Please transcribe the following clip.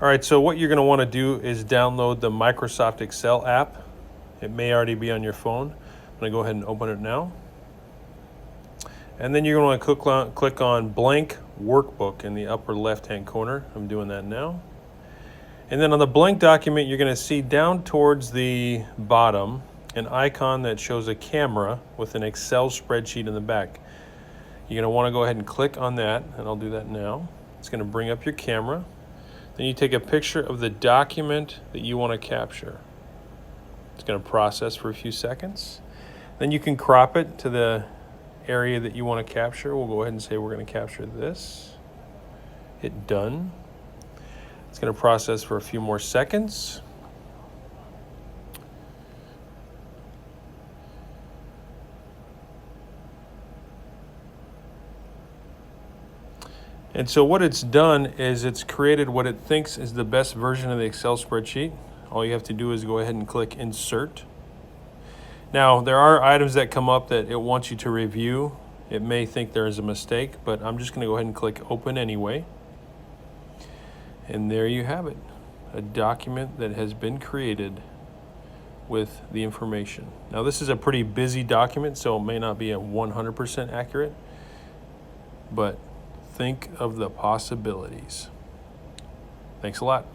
All right, so what you're going to want to do is download the Microsoft Excel app. It may already be on your phone. I'm going to go ahead and open it now. And then you're going to click on blank workbook in the upper left-hand corner. I'm doing that now. And then on the blank document, you're going to see down towards the bottom an icon that shows a camera with an Excel spreadsheet in the back. You're going to want to go ahead and click on that, and I'll do that now. It's going to bring up your camera. Then you take a picture of the document that you want to capture. It's going to process for a few seconds. Then you can crop it to the area that you want to capture. We'll go ahead and say we're going to capture this. Hit done. It's going to process for a few more seconds. And so what it's done is it's created what it thinks is the best version of the Excel spreadsheet. All you have to do is go ahead and click Insert. Now, there are items that come up that it wants you to review. It may think there is a mistake, but I'm just going to go ahead and click Open anyway. And there you have it, a document that has been created with the information. Now, this is a pretty busy document, so it may not be 100% accurate, but think of the possibilities. Thanks a lot.